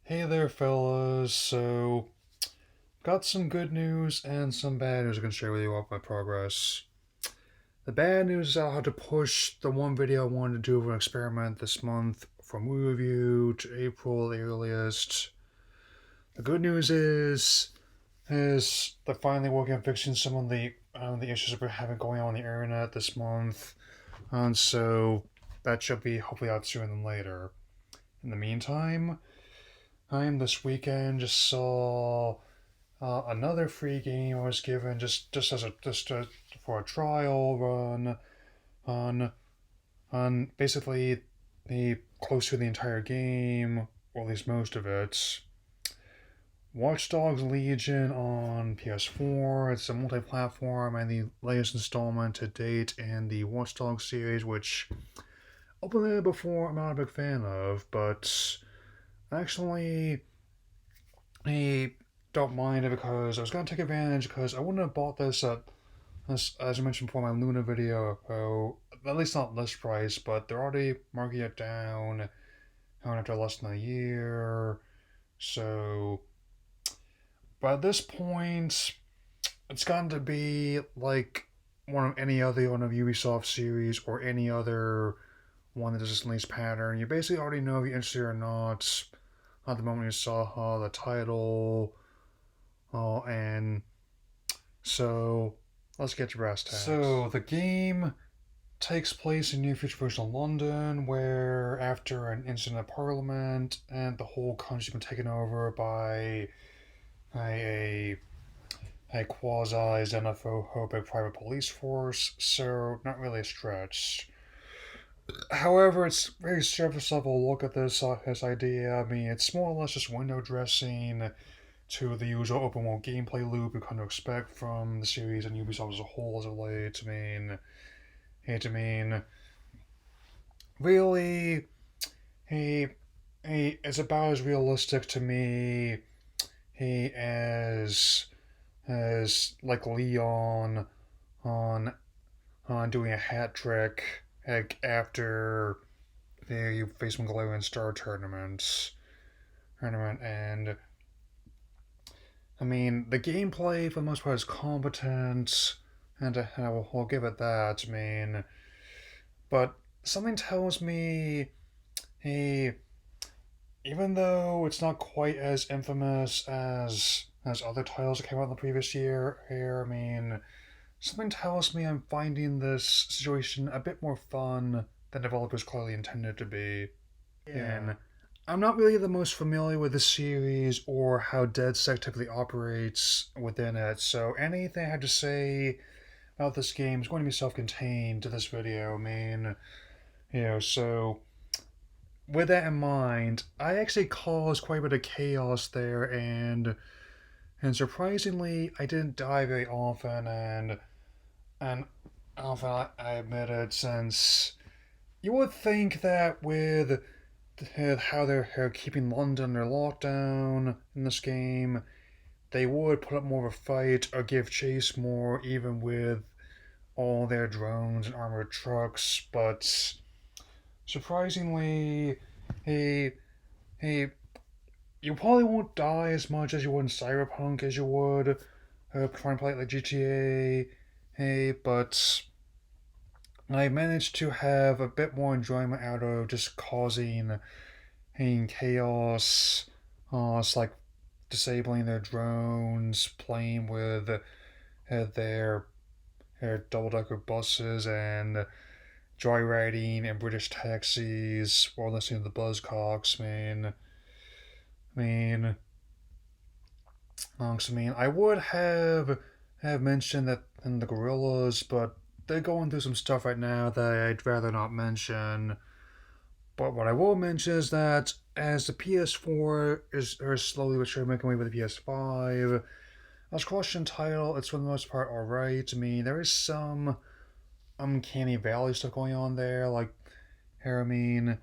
Hey there, fellas. So, got some good news and some bad news I can share with you about my progress. The bad news is I'll have to push the one video I wanted to do for an experiment this month from movie review to April the earliest. The good news is they're finally working on fixing some of the issues that we're having going on the internet this month, and so that should be hopefully out sooner than later. In the meantime, this weekend just saw another free game I was given for a trial run on basically the close to the entire game, or at least most of it. Watch Dogs Legion on PS4. It's a multi-platform and the latest installment to date in the Watch Dogs series, which openly before I'm not a big fan of, but actually I don't mind it because I was gonna take advantage because I wouldn't have bought this at as I mentioned before my Luna video. At least not list price, but they're already marking it down after less than a year. So by this point, it's gotten to be like any other one of Ubisoft series or any other one that does this release pattern. You basically already know if you're interested or not at the moment you saw the title. And so let's get to brass tacks. So the game takes place in near future version of London, where after an incident at Parliament and the whole country's been taken over by a quasi xenophobic private police force, so not really a stretch. However, it's very surface level look at this idea. I mean, it's more or less just window dressing to the usual open world gameplay loop you kind of expect from the series and Ubisoft as a whole as of late. I mean, really, he, it's about as realistic to me, he as like Leon on doing a hat trick like after the face Galarian Star tournament, and I mean, the gameplay for the most part is competent, and will give it that. I mean, but something tells me, hey, even though it's not quite as infamous as other titles that came out in the previous year, here, I mean, something tells me I'm finding this situation a bit more fun than developers clearly intended to be. Yeah. And I'm not really the most familiar with the series or how DeadSec typically operates within it, so anything I have to say about this game is going to be self-contained to this video. I mean, so with that in mind, I actually caused quite a bit of chaos there, and surprisingly, I didn't die very often, and often I admit it, since you would think that with how they're keeping London under lockdown in this game, they would put up more of a fight or give chase more, even with all their drones and armored trucks. But surprisingly, he he you probably won't die as much as you would in Cyberpunk as you would trying to play it like GTA. Hey, but I managed to have a bit more enjoyment out of just causing chaos. It's like disabling their drones, playing with their double decker buses, and joyriding in British taxis while listening to the Buzzcocks. I mean, I would have mentioned that in the Gorillas, but they're going through some stuff right now that I'd rather not mention. But what I will mention is that as the PS4 is slowly but surely making way with the PS5, as question title, it's for the most part alright. I mean, there is some uncanny valley stuff going on there, like here. I mean,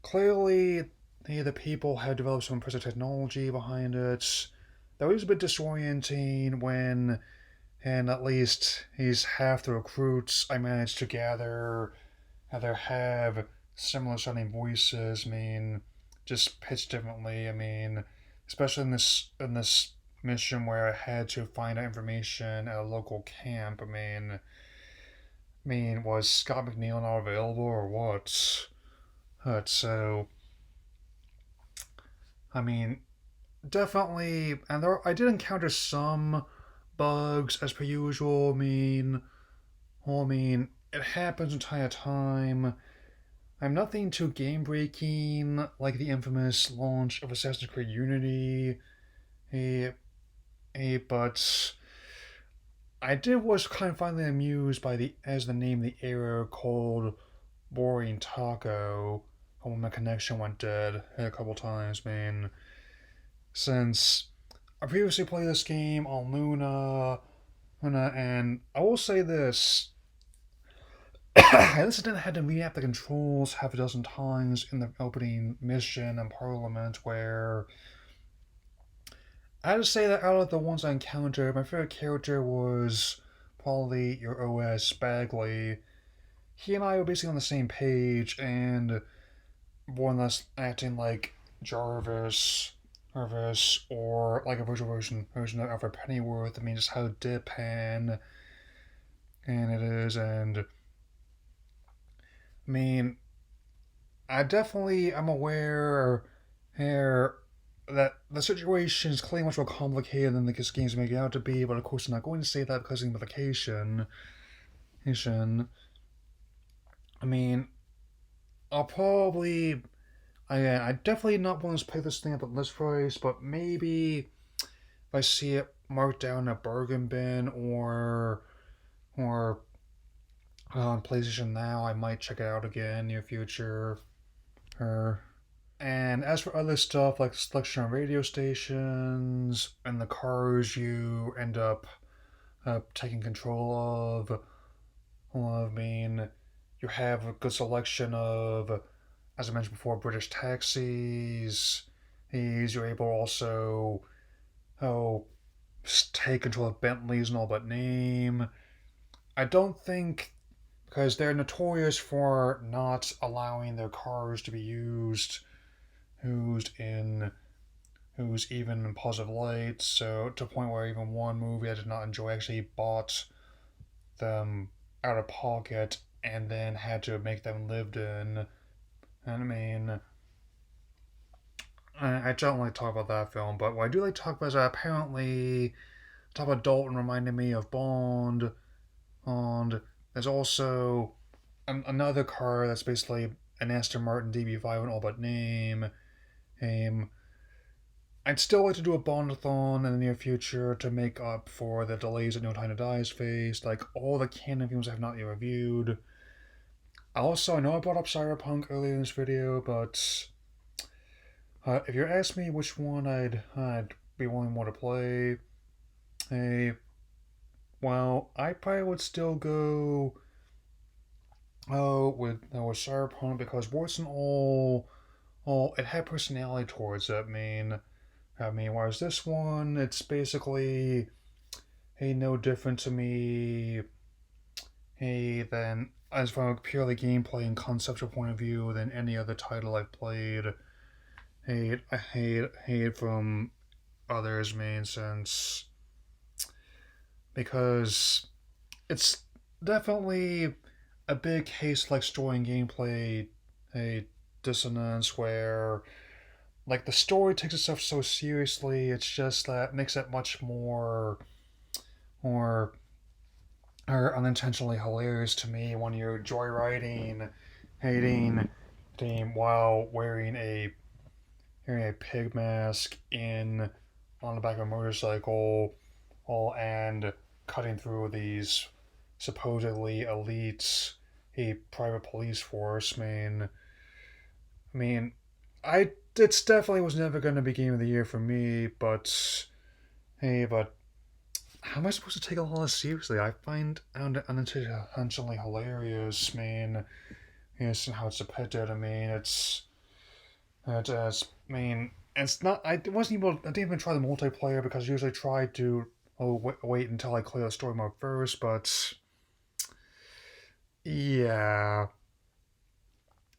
clearly the people have developed some impressive technology behind it. That was a bit disorienting when, and at least he's half the recruits I managed to gather have similar sounding voices. I mean, just pitched differently. I mean, especially in this mission where I had to find out information at a local camp. I mean, was Scott McNeil not available or what? So I mean, definitely, and I did encounter some bugs as per usual. I mean, it happens from time to time. I'm nothing too game breaking like the infamous launch of Assassin's Creed Unity. Eh, but I did was kind of finally amused by the name the error called Boring Taco when my connection went dead a couple times, man. Since I previously played this game on Luna, and I will say this. This incident had to re-app the controls half a dozen times in the opening mission in Parliament, where I have to say that out of the ones I encountered, my favorite character was probably your OS Bagley. He and I were basically on the same page, and more or less acting like Jarvis, or like a virtual version of Alfred Pennyworth. I mean, just how deadpan and it is, and I mean, I'm aware here that the situation is clearly much more complicated than this game's making it out to be, but of course I'm not going to say that because of gamification. I mean, I'll probably I definitely not want to pick this thing up at list price, but maybe if I see it marked down in a bargain bin or on PlayStation Now, I might check it out again in the near future. Or And as for other stuff like selection on radio stations and the cars you end up taking control of, well, I mean, you have a good selection of, as I mentioned before, British taxis. You're able also oh take control of Bentleys and all but name. I don't think because they're notorious for not allowing their cars to be used in who's even in positive light. So to a point where even one movie I did not enjoy actually bought them out of pocket and then had to make them lived in. And I mean, I don't like to talk about that film, but what I do like to talk about is that apparently top of Dalton reminded me of Bond. And there's also another car that's basically an Aston Martin DB5 in all but name. Um, I'd still like to do a Bondathon in the near future to make up for the delays that No Time to Die has faced, like all the canon films I have not yet reviewed. Also, I know I brought up Cyberpunk earlier in this video, but if you're asking me which one I'd be willing more to play, hey, well, I probably would still go with Cyberpunk because warts and all it had personality towards it. I mean, whereas this one, it's basically hey no different to me hey than as from a purely gameplay and conceptual point of view than any other title I've played. I hate from others main sense because it's definitely a big case like story and gameplay a dissonance where like the story takes itself so seriously it's just that makes it much more or unintentionally hilarious to me when you're joyriding hating team while wearing a pig mask in on the back of a motorcycle all and cutting through these supposedly elite a private police force. I mean, I it's definitely was never going to be game of the year for me. But how am I supposed to take all this seriously? I find it unintentionally hilarious. Yes, and how it's depicted. It's not. I wasn't able. I didn't even try the multiplayer because I usually try to wait until I clear the story mode first. But yeah.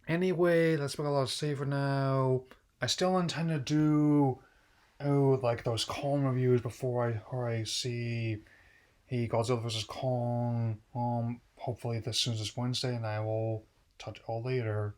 Anyway, let's make a lot of save for now. I still intend to do like those Kong reviews before I see Godzilla vs Kong. Hopefully this soon as Wednesday, and I will touch all later.